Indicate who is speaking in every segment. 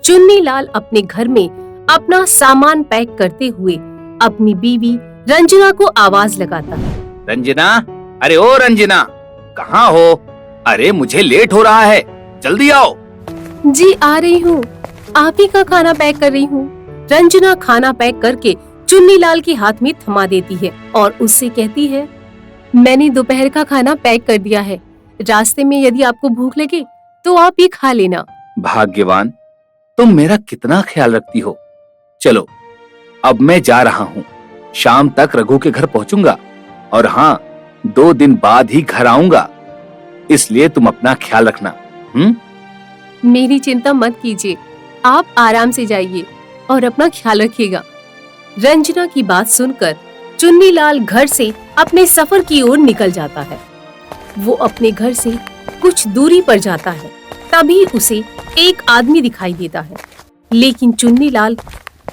Speaker 1: चुन्नीलाल अपने घर में अपना सामान पैक करते हुए अपनी बीवी रंजना को आवाज लगाता है।
Speaker 2: रंजना, अरे ओ रंजना, कहाँ हो? अरे मुझे लेट हो रहा है, जल्दी आओ।
Speaker 1: जी आ रही हूँ, आप ही का खाना पैक कर रही हूँ। रंजना खाना पैक करके चुन्नीलाल के हाथ में थमा देती है और उससे कहती है, मैंने दोपहर का खाना पैक कर दिया है, रास्ते में यदि आपको भूख लगे तो आप ये खा लेना।
Speaker 2: भाग्यवान, तुम मेरा कितना ख्याल रखती हो। चलो अब मैं जा रहा हूँ, शाम तक रघु के घर पहुँचूंगा और हाँ, 2 दिन बाद ही घर आऊंगा, इसलिए तुम अपना ख्याल रखना।
Speaker 1: मेरी चिंता मत कीजिए, आप आराम से जाइए और अपना ख्याल रखिएगा। रंजना की बात सुनकर चुन्नीलाल घर से अपने सफर की ओर निकल जाता है। वो अपने घर से कुछ दूरी पर जाता है, तभी उसे एक आदमी दिखाई देता है, लेकिन चुन्नीलाल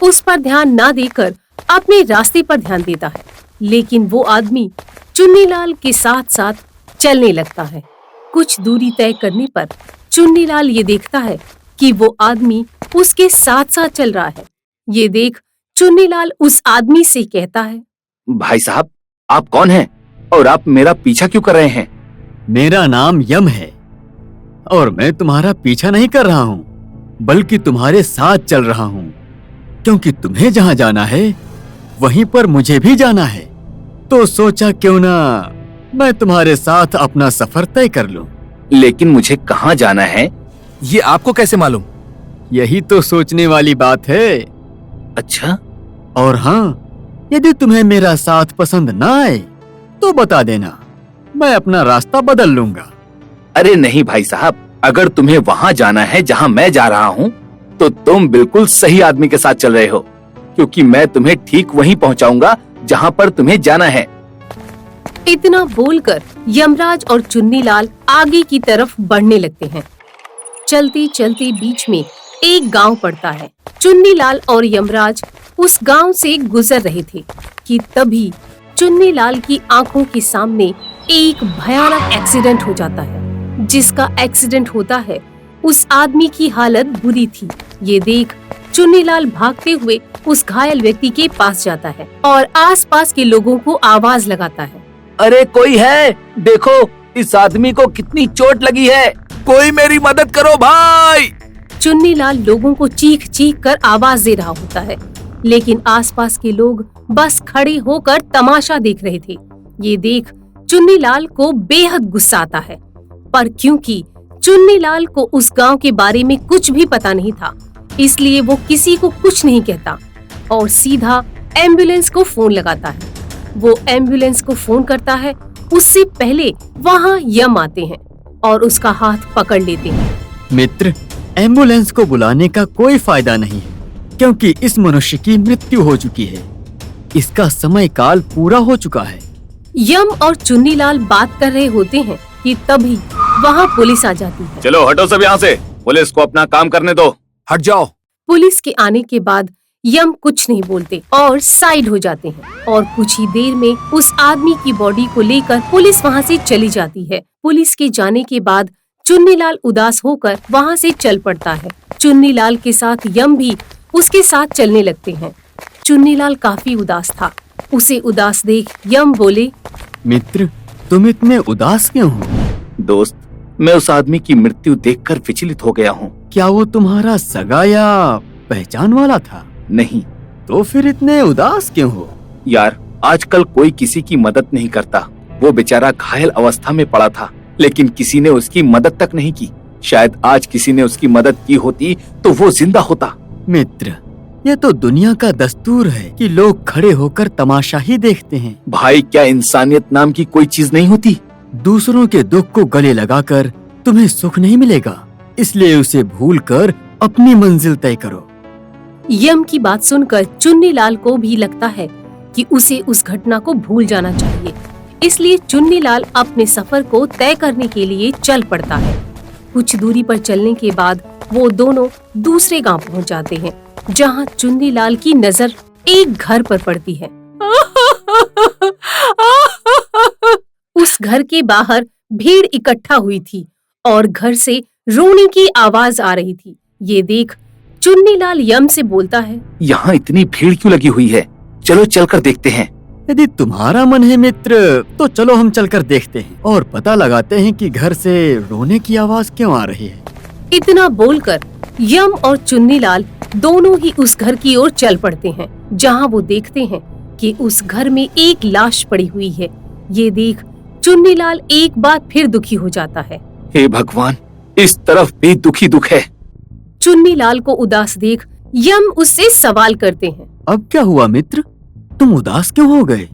Speaker 1: उस पर ध्यान ना देकर अपने रास्ते पर ध्यान देता है। लेकिन वो आदमी चुन्नीलाल के साथ साथ चलने लगता है। कुछ दूरी तय करने पर चुन्नीलाल ये देखता है कि वो आदमी उसके साथ साथ चल रहा है। ये देख चुन्नीलाल उस आदमी से कहता है,
Speaker 2: भाई साहब, आप कौन हैं और आप मेरा पीछा क्यों कर रहे हैं?
Speaker 3: मेरा नाम यम है और मैं तुम्हारा पीछा नहीं कर रहा हूँ, बल्कि तुम्हारे साथ चल रहा हूँ, क्योंकि तुम्हें जहाँ जाना है वहीं पर मुझे भी जाना है। तो सोचा क्यों ना मैं तुम्हारे साथ अपना सफर तय कर लूं।
Speaker 2: लेकिन मुझे कहाँ जाना है,
Speaker 4: ये आपको कैसे मालूम?
Speaker 3: यही तो सोचने वाली बात है।
Speaker 2: अच्छा,
Speaker 3: और हाँ, यदि तुम्हें मेरा साथ पसंद ना आए तो बता देना, मैं अपना रास्ता बदल लूंगा।
Speaker 2: अरे नहीं भाई साहब, अगर तुम्हें वहाँ जाना है जहाँ मैं जा रहा हूँ तो तुम बिल्कुल सही आदमी के साथ चल रहे हो, क्योंकि मैं तुम्हें ठीक वहीं पहुँचाऊंगा जहाँ पर तुम्हें जाना है।
Speaker 1: इतना बोलकर यमराज और चुन्नीलाल आगे की तरफ बढ़ने लगते हैं। चलते चलते बीच में एक गांव पड़ता है। चुन्नीलाल और यमराज उस गांव से गुजर रहे थे कि तभी चुन्नीलाल की आंखों के सामने एक भयानक एक्सीडेंट हो जाता है। जिसका एक्सीडेंट होता है, उस आदमी की हालत बुरी थी। ये देख चुन्नीलाल भागते हुए उस घायल व्यक्ति के पास जाता है और आसपास के लोगों को आवाज लगाता है,
Speaker 2: अरे कोई है, देखो इस आदमी को कितनी चोट लगी है, कोई मेरी मदद करो भाई।
Speaker 1: चुन्नीलाल लोगों को चीख चीख कर आवाज दे रहा होता है, लेकिन आसपास के लोग बस खड़े होकर तमाशा देख रहे थे। ये देख चुन्नीलाल को बेहद गुस्सा आता है, पर क्योंकि चुन्नीलाल को उस गांव के बारे में कुछ भी पता नहीं था, इसलिए वो किसी को कुछ नहीं कहता और सीधा एम्बुलेंस को फोन लगाता है। वो एम्बुलेंस को फोन करता है, उससे पहले वहाँ यम आते हैं और उसका हाथ पकड़ लेते हैं।
Speaker 3: मित्र, एम्बुलेंस को बुलाने का कोई फायदा नहीं है, क्योंकि इस मनुष्य की मृत्यु हो चुकी है। इसका समय काल पूरा हो चुका है।
Speaker 1: यम और चुन्नीलाल बात कर रहे होते हैं कि तभी वहाँ पुलिस आ जाती है।
Speaker 2: चलो हटो सब यहाँ से, पुलिस को अपना काम करने दो।
Speaker 4: हट जाओ।
Speaker 1: पुलिस के आने के बाद यम कुछ नहीं बोलते और साइड हो जाते हैं और कुछ ही देर में उस आदमी की बॉडी को लेकर पुलिस वहाँ से चली जाती है। पुलिस के जाने के बाद चुन्नीलाल उदास होकर वहाँ से चल पड़ता है। चुन्नीलाल के साथ यम भी उसके साथ चलने लगते हैं। चुन्नीलाल काफी उदास था। उसे उदास देख यम बोले,
Speaker 3: मित्र, तुम इतने उदास क्यों हो?
Speaker 2: दोस्त, मैं उस आदमी की मृत्यु देखकर विचलित हो गया हूँ।
Speaker 3: क्या वो तुम्हारा सगा या पहचान वाला था?
Speaker 2: नहीं।
Speaker 3: तो फिर इतने उदास क्यों हो?
Speaker 2: यार, आजकल कोई किसी की मदद नहीं करता। वो बेचारा घायल अवस्था में पड़ा था, लेकिन किसी ने उसकी मदद तक नहीं की। शायद आज किसी ने उसकी मदद की होती तो वो जिंदा होता।
Speaker 3: मित्र, ये तो दुनिया का दस्तूर है कि लोग खड़े होकर तमाशा ही देखते हैं।
Speaker 2: भाई, क्या इंसानियत नाम की कोई चीज नहीं होती?
Speaker 3: दूसरों के दुख को गले लगाकर तुम्हें सुख नहीं मिलेगा, इसलिए उसे भूलकर अपनी मंजिल तय करो।
Speaker 1: यम की बात सुनकर चुन्नीलाल को भी लगता है कि उसे उस घटना को भूल जाना चाहिए, इसलिए चुन्नीलाल अपने सफर को तय करने के लिए चल पड़ता है। कुछ दूरी पर चलने के बाद वो दोनों दूसरे गांव पहुंच जाते हैं, जहां चुन्नीलाल की नजर एक घर पर पड़ती है। उस घर के बाहर भीड़ इकट्ठा हुई थी और घर से रोने की आवाज आ रही थी। ये देख चुन्नीलाल यम से बोलता है।
Speaker 2: यहाँ इतनी भीड़ क्यों लगी हुई है? चलो चलकर देखते हैं।
Speaker 3: यदि तुम्हारा मन है मित्र तो चलो हम चलकर देखते हैं और पता लगाते हैं कि घर से रोने की आवाज क्यों आ रही है।
Speaker 1: इतना बोलकर यम और चुन्नीलाल दोनों ही उस घर की ओर चल पड़ते हैं, जहाँ वो देखते हैं कि उस घर में एक लाश पड़ी हुई है। ये देख चुन्नीलाल एक बार फिर दुखी हो जाता है।
Speaker 2: हे भगवान, इस तरफ भी दुखी दुख है।
Speaker 1: चुन्नीलाल को उदास देख यम उससे सवाल करते हैं।
Speaker 3: अब क्या हुआ मित्र, तुम उदास क्यों हो गए?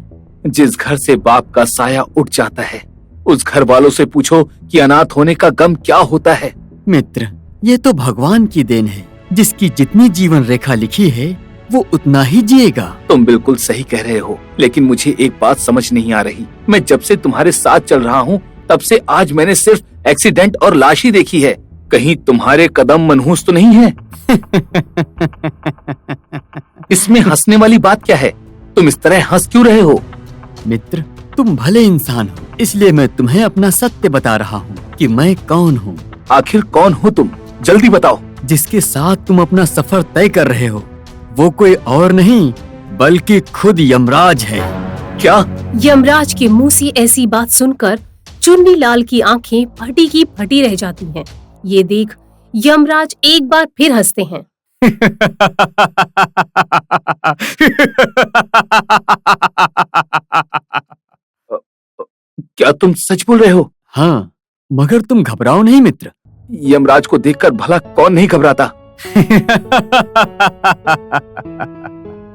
Speaker 2: जिस घर से बाप का साया उठ जाता है, उस घर वालों से पूछो कि अनाथ होने का गम क्या होता है।
Speaker 3: मित्र, ये तो भगवान की देन है। जिसकी जितनी जीवन रेखा लिखी है वो उतना ही जिएगा।
Speaker 2: तुम बिल्कुल सही कह रहे हो, लेकिन मुझे एक बात समझ नहीं आ रही। मैं जब से तुम्हारे साथ चल रहा हूँ तब से आज मैंने सिर्फ एक्सीडेंट और लाश ही देखी है। कहीं तुम्हारे कदम मनहूस तो नहीं है? इसमें हंसने वाली बात क्या है? तुम इस तरह हंस क्यों रहे हो?
Speaker 3: मित्र, तुम भले इंसान हो, इसलिए मैं तुम्हें अपना सत्य बता रहा हूँ कि मैं कौन हूँ।
Speaker 2: आखिर कौन हो तुम? जल्दी बताओ।
Speaker 3: जिसके साथ तुम अपना सफर तय कर रहे हो वो कोई और नहीं बल्कि खुद यमराज है।
Speaker 2: क्या?
Speaker 1: यमराज के मुंह से ऐसी बात सुनकर चुन्नीलाल की आंखें फटी की फटी रह जाती हैं। ये देख यमराज एक बार फिर हंसते हैं।
Speaker 2: क्या तुम सच बोल रहे हो?
Speaker 3: हाँ, मगर तुम घबराओ नहीं मित्र।
Speaker 2: यमराज को देखकर भला कौन नहीं घबराता।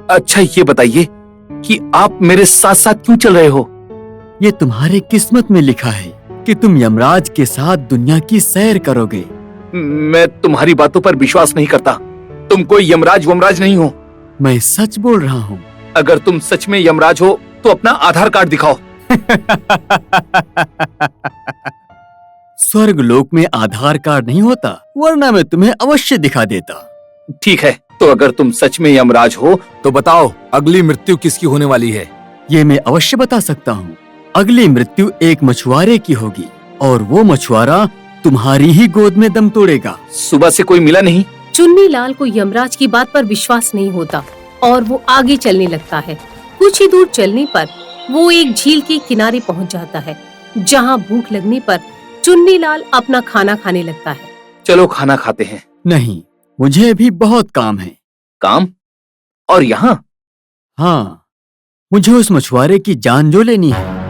Speaker 2: अच्छा ये बताइए कि आप मेरे साथ साथ क्यों चल रहे हो?
Speaker 3: ये तुम्हारे किस्मत में लिखा है कि तुम यमराज के साथ दुनिया की सैर करोगे।
Speaker 2: मैं तुम्हारी बातों पर विश्वास नहीं करता। तुम कोई यमराज वमराज नहीं हो।
Speaker 3: मैं सच बोल रहा हूँ।
Speaker 2: अगर तुम सच में यमराज हो तो अपना आधार कार्ड दिखाओ।
Speaker 3: स्वर्ग लोक में आधार कार्ड नहीं होता, वरना मैं तुम्हें अवश्य दिखा देता।
Speaker 2: ठीक है, तो अगर तुम सच में यमराज हो
Speaker 4: तो बताओ अगली मृत्यु किसकी होने वाली है?
Speaker 3: ये मैं अवश्य बता सकता हूँ। अगली मृत्यु एक मछुआरे की होगी और वो मछुआरा तुम्हारी ही गोद में दम तोड़ेगा।
Speaker 2: सुबह से कोई मिला नहीं?
Speaker 1: चुन्नीलाल को यमराज की बात पर विश्वास नहीं होता और वो आगे चलने लगता है। कुछ ही दूर चलने पर वो एक झील के किनारे पहुंच जाता है, जहां भूख लगने पर चुन्नीलाल अपना खाना खाने लगता है।
Speaker 2: चलो खाना खाते हैं।
Speaker 3: नहीं, मुझे अभी बहुत काम है।
Speaker 2: काम? और यहाँ?
Speaker 3: हाँ, मुझे उस मछुआरे की जान जो लेनी है।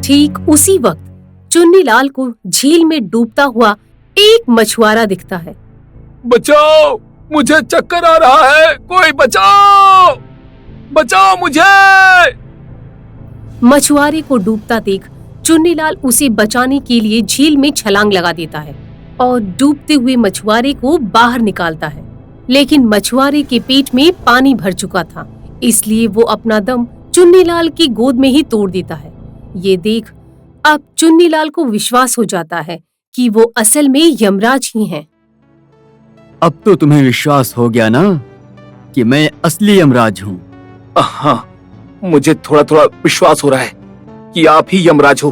Speaker 1: ठीक उसी वक्त चुन्नीलाल को झील में डूबता हुआ एक मछुआरा दिखता है।
Speaker 2: बचाओ, मुझे चक्कर आ रहा है, कोई बचाओ, बचाओ मुझे।
Speaker 1: मछुआरे को डूबता देख चुन्नीलाल उसे बचाने के लिए झील में छलांग लगा देता है और डूबते हुए मछुआरे को बाहर निकालता है। लेकिन मछुआरे के पेट में पानी भर चुका था, इसलिए वो अपना दम चुन्नीलाल की गोद में ही तोड़ देता है। ये देख अब चुन्नीलाल को विश्वास हो जाता है कि वो असल में यमराज ही हैं।
Speaker 3: अब तो तुम्हें विश्वास हो गया ना कि मैं असली यमराज हूँ।
Speaker 2: हाँ, मुझे थोड़ा थोड़ा विश्वास हो रहा है कि आप ही यमराज हो,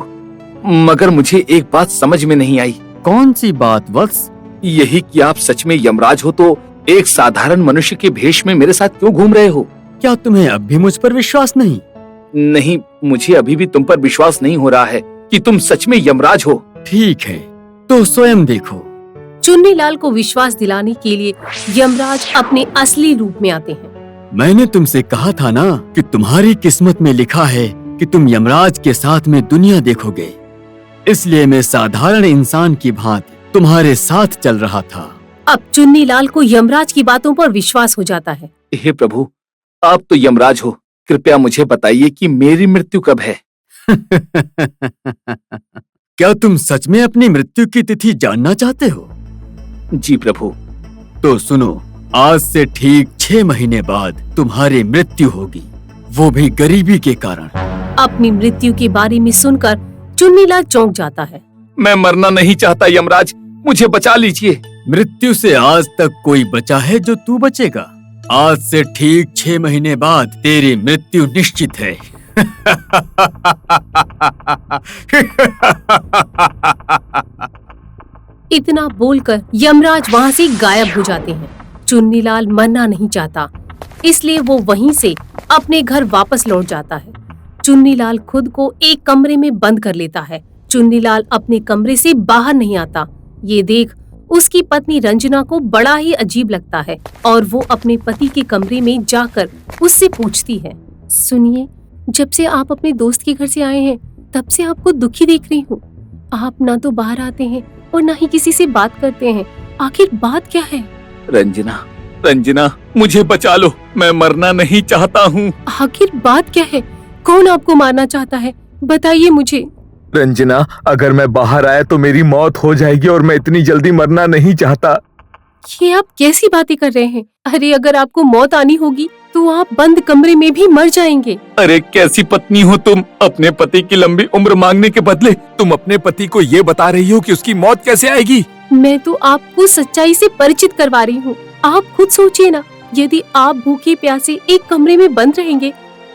Speaker 2: मगर मुझे एक बात समझ में नहीं आई।
Speaker 3: कौन सी बात वत्स?
Speaker 2: यही कि आप सच में यमराज हो तो एक साधारण मनुष्य के भेष में मेरे साथ क्यों घूम रहे हो?
Speaker 3: क्या तुम्हें अब भी मुझ पर विश्वास नहीं?
Speaker 2: नहीं, मुझे अभी भी तुम पर विश्वास नहीं हो रहा है कि तुम सच में यमराज हो।
Speaker 3: ठीक है, तो स्वयं देखो।
Speaker 1: चुन्नीलाल को विश्वास दिलाने के लिए यमराज अपने असली रूप में आते हैं।
Speaker 3: मैंने तुमसे कहा था ना कि तुम्हारी किस्मत में लिखा है कि तुम यमराज के साथ में दुनिया देखोगे, इसलिए मैं साधारण इंसान की भांति तुम्हारे साथ चल रहा था।
Speaker 1: अब चुन्नीलाल को यमराज की बातों पर विश्वास हो जाता है।
Speaker 2: हे प्रभु, आप तो यमराज हो, कृपया मुझे बताइए कि मेरी मृत्यु कब है?
Speaker 3: क्या तुम सच में अपनी मृत्यु की तिथि जानना चाहते हो?
Speaker 2: जी प्रभु।
Speaker 3: तो सुनो, आज से ठीक 6 महीने बाद तुम्हारी मृत्यु होगी, वो भी गरीबी के कारण।
Speaker 1: अपनी मृत्यु के बारे में सुनकर चुन्नीलाल चौंक जाता है।
Speaker 2: मैं मरना नहीं चाहता यमराज, मुझे बचा लीजिए।
Speaker 3: मृत्यु से आज तक कोई बचा है जो तू बचेगा? आज से ठीक 6 महीने बाद तेरी मृत्यु निश्चित है।
Speaker 1: इतना बोलकर यमराज वहाँ से गायब हो जाते हैं चुन्नीलाल मरना नहीं चाहता, इसलिए वो वहीं से अपने घर वापस लौट जाता है। चुन्नीलाल खुद को एक कमरे में बंद कर लेता है। चुन्नीलाल अपने कमरे से बाहर नहीं आता। ये देख उसकी पत्नी रंजना को बड़ा ही अजीब लगता है और वो अपने पति के कमरे में जाकर उससे पूछती है, सुनिए, जब से आप अपने दोस्त के घर से आए हैं तब से आपको दुखी देख रही हूँ। आप ना तो बाहर आते हैं और ना ही किसी से बात करते हैं, आखिर बात क्या है?
Speaker 2: रंजना, रंजना, मुझे बचा लो, मैं मरना नहीं चाहता हूँ।
Speaker 1: आखिर बात क्या है? कौन आपको मारना चाहता है? बताइए मुझे।
Speaker 5: रंजना, अगर मैं बाहर आया तो मेरी मौत हो जाएगी और मैं इतनी जल्दी मरना नहीं चाहता।
Speaker 1: ये आप कैसी बातें कर रहे हैं? अरे अगर आपको मौत आनी होगी तो आप बंद कमरे में भी मर जाएंगे।
Speaker 2: अरे कैसी पत्नी हो तुम? अपने पति की लंबी उम्र मांगने के बदले
Speaker 4: तुम अपने पति को ये बता रही हो कि उसकी मौत कैसे आएगी?
Speaker 1: मैं तो आपको सच्चाई से परिचित करवा रही हूँ। आप खुद सोचिए ना, यदि आप भूखे प्यासे एक कमरे में बंद रहेंगे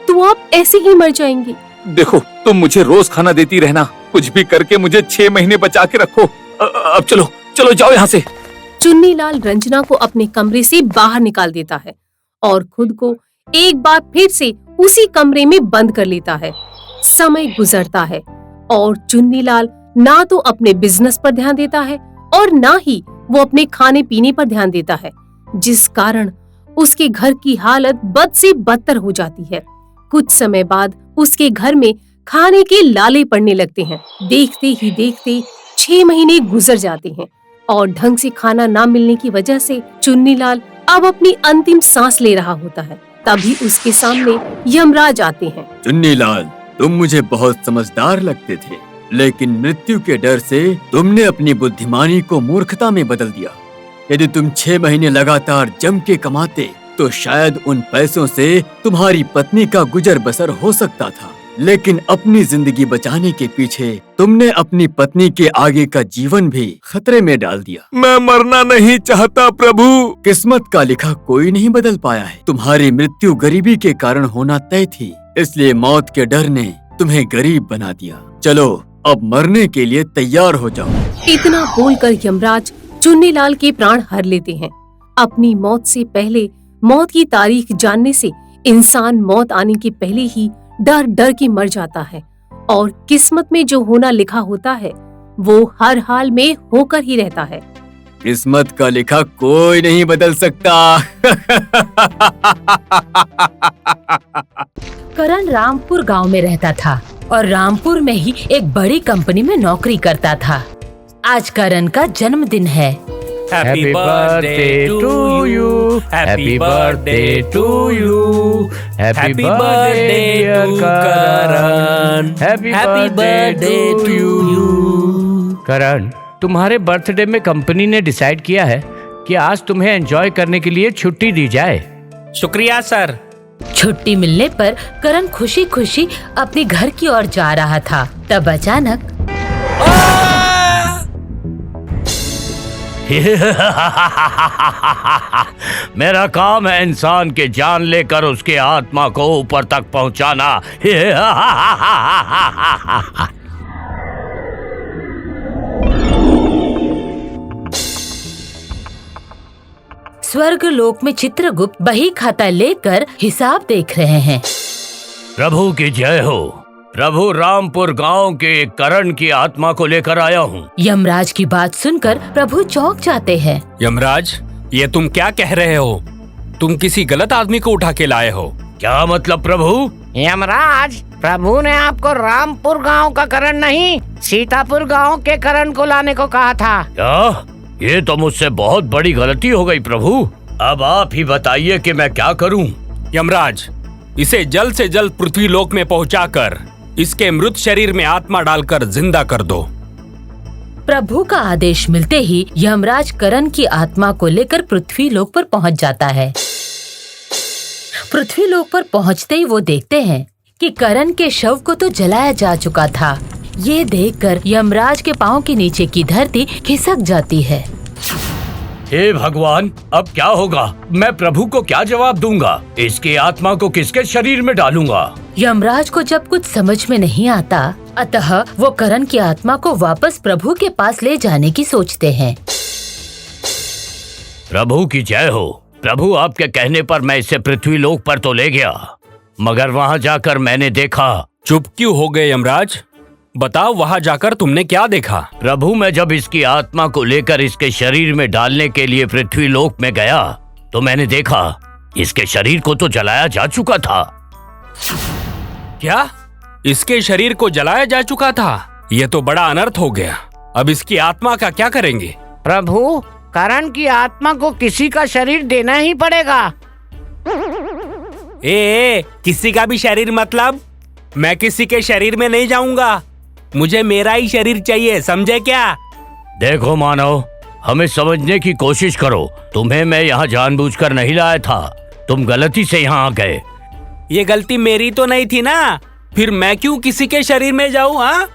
Speaker 1: तो आप ऐसे ही मर जाएंगे।
Speaker 2: देखो, तुम मुझे रोज खाना देती रहना, कुछ भी करके मुझे 6 महीने बचा के रखो। अब चलो चलो, जाओ यहाँ से।
Speaker 1: चुन्नीलाल रंजना को अपने कमरे से बाहर निकाल देता है और खुद को एक बार फिर से उसी कमरे में बंद कर लेता है। समय गुजरता है और चुन्नीलाल ना तो अपने बिजनेस पर ध्यान देता है और ना ही वो अपने खाने पीने पर ध्यान देता है, जिस कारण उसके घर की हालत बद से बदतर हो जाती है। कुछ समय बाद उसके घर में खाने के लाले पड़ने लगते हैं। देखते ही देखते 6 महीने गुजर जाते हैं और ढंग से खाना ना मिलने की वजह से चुन्नीलाल अब अपनी अंतिम सांस ले रहा होता है। तभी उसके सामने यमराज आते हैं।
Speaker 3: चुन्नीलाल, तुम मुझे बहुत समझदार लगते थे, लेकिन मृत्यु के डर से तुमने अपनी बुद्धिमानी को मूर्खता में बदल दिया। यदि तुम 6 महीने लगातार जम के कमाते तो शायद उन पैसों से तुम्हारी पत्नी का गुजर बसर हो सकता था, लेकिन अपनी जिंदगी बचाने के पीछे तुमने अपनी पत्नी के आगे का जीवन भी खतरे में डाल दिया।
Speaker 4: मैं मरना नहीं चाहता प्रभु।
Speaker 3: किस्मत का लिखा कोई नहीं बदल पाया है। तुम्हारी मृत्यु गरीबी के कारण होना तय थी, इसलिए मौत के डर ने तुम्हें गरीब बना दिया। चलो अब मरने के लिए तैयार हो जाओ।
Speaker 1: इतना बोलकर यमराज चुन्नीलाल के प्राण हर लेते हैं। अपनी मौत से पहले मौत की तारीख जानने से इंसान मौत आने के पहले ही डर डर के मर जाता है और किस्मत में जो होना लिखा होता है वो हर हाल में होकर ही रहता है।
Speaker 3: किस्मत का लिखा कोई नहीं बदल सकता।
Speaker 6: करण रामपुर गांव में रहता था और रामपुर में ही एक बड़ी कंपनी में नौकरी करता था। आज करण का जन्मदिन है।
Speaker 7: Happy birthday to you. Happy birthday to you. Happy birthday to Karan. Happy birthday to you. करण, तुम्हारे बर्थडे में कंपनी ने डिसाइड किया है कि आज तुम्हें एंजॉय करने के लिए छुट्टी दी जाए। शुक्रिया सर।
Speaker 6: छुट्टी मिलने पर करण खुशी खुशी अपने घर की ओर जा रहा था। तब अचानक
Speaker 7: मेरा काम है इंसान की जान लेकर उसके आत्मा को ऊपर तक पहुंचाना।
Speaker 6: स्वर्ग लोक में चित्रगुप्त बही खाता लेकर हिसाब देख रहे हैं।
Speaker 7: प्रभु की जय हो। प्रभु रामपुर गांव के करण की आत्मा को लेकर आया हूँ।
Speaker 6: यमराज की बात सुनकर प्रभु चौंक जाते हैं।
Speaker 8: यमराज, ये तुम क्या कह रहे हो? तुम किसी गलत आदमी को उठा के लाए हो।
Speaker 7: क्या मतलब प्रभु?
Speaker 9: यमराज, प्रभु ने आपको रामपुर गांव का करण नहीं, सीतापुर गांव के करण को लाने को कहा था।
Speaker 7: क्या? ये तो मुझसे बहुत बड़ी गलती हो गई प्रभु। अब आप ही बताइए कि मैं क्या करूं?
Speaker 8: यमराज, इसे जल्द से जल्द पृथ्वी लोक में पहुंचाकर इसके मृत शरीर में आत्मा डालकर जिंदा कर दो।
Speaker 6: प्रभु का आदेश मिलते ही यमराज करण की आत्मा को लेकर पृथ्वी लोक पर पहुंच जाता है। पृथ्वी लोक पर पहुंचते ही वो देखते हैं कि करण के शव को तो जलाया जा चुका था। ये देखकर यमराज के पांव के नीचे की धरती खिसक जाती है।
Speaker 7: हे भगवान, अब क्या होगा? मैं प्रभु को क्या जवाब दूंगा? इसकी आत्मा को किसके शरीर में डालूंगा?
Speaker 6: यमराज को जब कुछ समझ में नहीं आता, अतः वो करण की आत्मा को वापस प्रभु के पास ले जाने की सोचते हैं।
Speaker 7: प्रभु की जय हो। प्रभु आपके कहने पर मैं इसे पृथ्वी लोक पर तो ले गया, मगर वहां जाकर मैंने देखा।
Speaker 8: चुप क्यों हो गए यमराज? बताओ वहां जाकर तुमने क्या देखा?
Speaker 7: प्रभु मैं जब इसकी आत्मा को लेकर इसके शरीर में डालने के लिए पृथ्वी लोक में गया तो मैंने देखा इसके शरीर को तो जलाया जा चुका था।
Speaker 8: क्या? इसके शरीर को जलाया जा चुका था? ये तो बड़ा अनर्थ हो गया। अब इसकी आत्मा का क्या करेंगे?
Speaker 9: प्रभु, करण की आत्मा को किसी का शरीर देना ही पड़ेगा।
Speaker 8: किसी का भी शरीर मतलब? मैं किसी के शरीर में नहीं जाऊंगा। मुझे मेरा ही शरीर चाहिए, समझे क्या?
Speaker 7: देखो मानव, हमें समझने की कोशिश करो। तुम्हें मैं यहाँ जानबूझकर नहीं लाया था, तुम गलती से यहाँ आ गए।
Speaker 8: ये गलती मेरी तो नहीं थी ना, फिर मैं क्यों किसी के शरीर में जाऊँ? हाँ,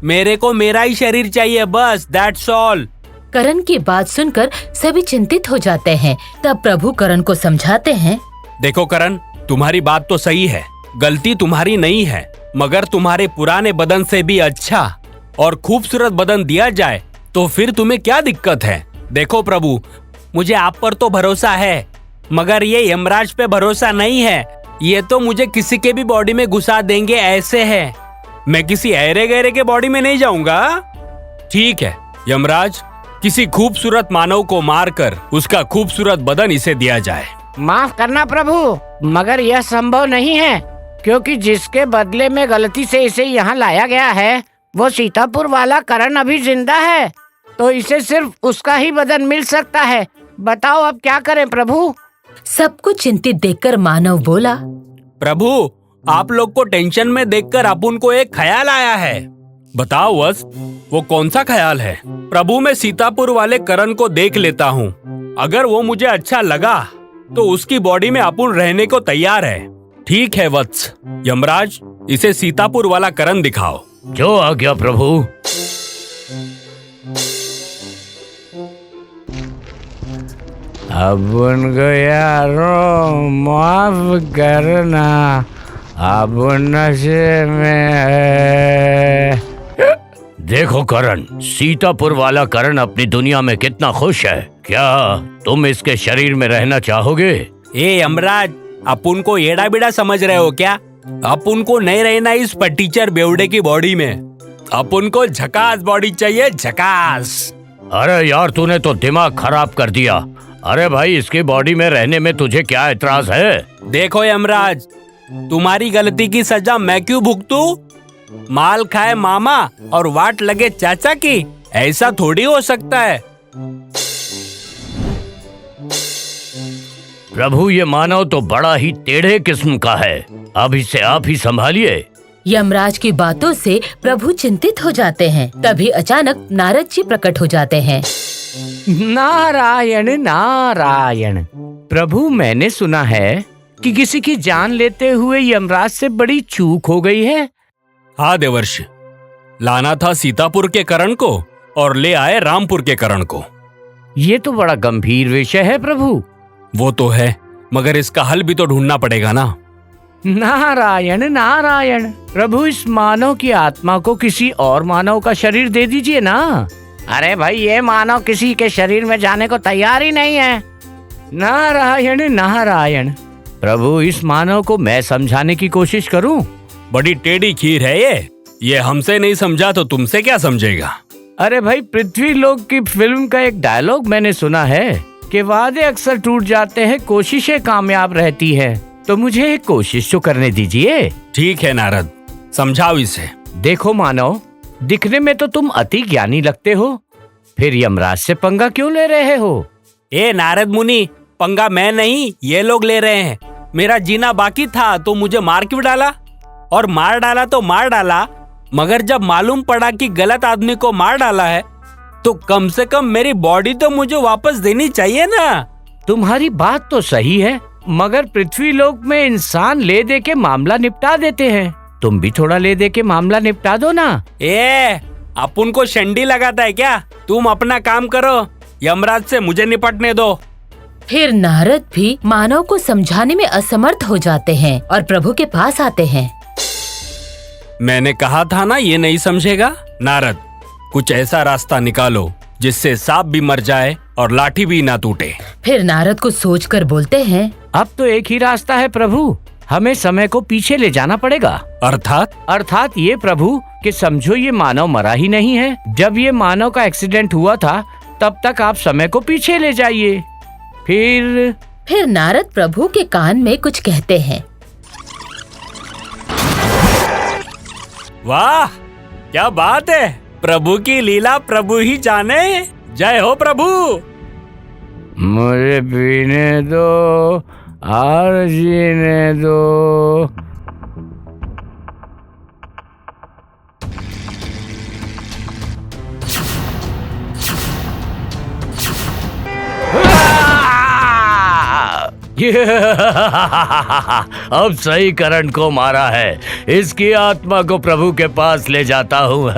Speaker 8: मेरे को मेरा ही शरीर चाहिए, बस, दैट्स ऑल।
Speaker 6: करण की बात सुनकर सभी चिंतित हो जाते हैं। तब प्रभु करण को समझाते हैं।
Speaker 8: देखो करण, तुम्हारी बात तो सही है, गलती तुम्हारी नहीं है, मगर तुम्हारे पुराने बदन से भी अच्छा और खूबसूरत बदन दिया जाए तो फिर तुम्हें क्या दिक्कत है? देखो प्रभु, मुझे आप पर तो भरोसा है, मगर ये यमराज पे भरोसा नहीं है। ये तो मुझे किसी के भी बॉडी में घुसा देंगे, ऐसे है। मैं किसी ऐरे गहरे के बॉडी में नहीं जाऊंगा। ठीक है यमराज, किसी खूबसूरत मानव को मारकर उसका खूबसूरत बदन इसे दिया जाए।
Speaker 9: माफ करना प्रभु, मगर यह संभव नहीं है, क्योंकि जिसके बदले में गलती से इसे यहाँ लाया गया है वो सीतापुर वाला करण अभी जिंदा है, तो इसे सिर्फ उसका ही बदन मिल सकता है। बताओ अब क्या करें प्रभु?
Speaker 6: सब कुछ चिंतित देखकर मानव बोला।
Speaker 8: प्रभु, आप लोग को टेंशन में देखकर अपुन को एक ख्याल आया है। बताओ वस, वो कौन सा ख्याल है? प्रभु, मैं सीतापुर वाले करण को देख लेता हूँ, अगर वो मुझे अच्छा लगा तो उसकी बॉडी में अपुन रहने को तैयार है। ठीक है वत्स, यमराज इसे सीतापुर वाला करण दिखाओ।
Speaker 7: जो आ गया प्रभु।
Speaker 9: अब उनको यारो माफ करना, अब नशे में है।
Speaker 7: देखो करण, सीतापुर वाला करण अपनी दुनिया में कितना खुश है। क्या तुम इसके शरीर में रहना चाहोगे?
Speaker 8: ए यमराज, अपुन को एड़ा बेड़ा समझ रहे हो क्या? अपुन को नहीं रहना इस टीचर बेवड़े की बॉडी में। अपुन को झकास बॉडी चाहिए, झकास।
Speaker 7: अरे यार, तूने तो दिमाग खराब कर दिया। अरे भाई, इसकी बॉडी में रहने में तुझे क्या एतराज है?
Speaker 8: देखो यमराज, तुम्हारी गलती की सजा मैं क्यों भुगतूं? माल खाए मामा और वाट लगे चाचा की, ऐसा थोड़ी हो सकता है।
Speaker 7: प्रभु, ये मानव तो बड़ा ही टेढ़े किस्म का है, अब इसे आप ही संभालिए।
Speaker 6: यमराज की बातों से प्रभु चिंतित हो जाते हैं। तभी अचानक नारद जी प्रकट हो जाते हैं।
Speaker 9: नारायण नारायण। प्रभु, मैंने सुना है कि किसी की जान लेते हुए यमराज से बड़ी चूक हो गई है।
Speaker 8: हाँ देवर्षि, लाना था सीतापुर के करण को और ले आए रामपुर के करण को।
Speaker 9: ये तो बड़ा गंभीर विषय है प्रभु।
Speaker 8: वो तो है, मगर इसका हल भी तो ढूंढना पड़ेगा ना।
Speaker 9: नारायण नारायण। प्रभु, इस मानव की आत्मा को किसी और मानव का शरीर दे दीजिए ना। अरे भाई, ये मानव किसी के शरीर में जाने को तैयार ही नहीं है। नारायण नारायण।
Speaker 7: प्रभु, इस मानव को मैं समझाने की कोशिश करूं?
Speaker 8: बड़ी टेढ़ी खीर है ये हमसे नहीं समझा तो तुमसे क्या समझेगा?
Speaker 9: अरे भाई, पृथ्वी लोक की फिल्म का एक डायलॉग मैंने सुना है कि वादे अक्सर टूट जाते हैं, कोशिशें कामयाब रहती है। तो मुझे एक कोशिश तो करने दीजिए।
Speaker 8: ठीक है नारद, समझाओ इसे।
Speaker 9: देखो मानव, दिखने में तो तुम अति ज्ञानी लगते हो, फिर यमराज से पंगा क्यों ले रहे हो?
Speaker 8: ए नारद मुनि, पंगा मैं नहीं, ये लोग ले रहे हैं। मेरा जीना बाकी था तो मुझे मार क्यों डाला? और मार डाला तो मार डाला, मगर जब मालूम पड़ा कि गलत आदमी को मार डाला है तो कम से कम मेरी बॉडी तो मुझे वापस देनी चाहिए ना।
Speaker 9: तुम्हारी बात तो सही है, मगर पृथ्वी लोक में इंसान ले दे के मामला निपटा देते हैं। तुम भी थोड़ा ले दे के मामला निपटा दो ना।
Speaker 8: अपुन को शंडी लगाता है क्या? तुम अपना काम करो, यमराज से मुझे निपटने दो।
Speaker 6: फिर नारद भी मानव को समझाने में असमर्थ हो जाते हैं और प्रभु के पास आते हैं।
Speaker 8: मैंने कहा था ना ये नहीं समझेगा। नारद, कुछ ऐसा रास्ता निकालो जिससे सांप भी मर जाए और लाठी भी ना टूटे।
Speaker 6: फिर नारद कुछ सोचकर बोलते हैं,
Speaker 9: अब तो एक ही रास्ता है प्रभु, हमें समय को पीछे ले जाना पड़ेगा। अर्थात ये प्रभु कि समझो ये मानव मरा ही नहीं है। जब ये मानव का एक्सीडेंट हुआ था तब तक आप समय को पीछे ले जाइए।
Speaker 6: फिर नारद प्रभु के कान में कुछ कहते हैं।
Speaker 8: वाह, क्या बात है! प्रभु की लीला प्रभु ही जाने। जय हो प्रभु।
Speaker 9: मुझे पीने दो और जीने दो।
Speaker 7: अब सही करण को मारा है, इसकी आत्मा को प्रभु के पास ले जाता हूँ।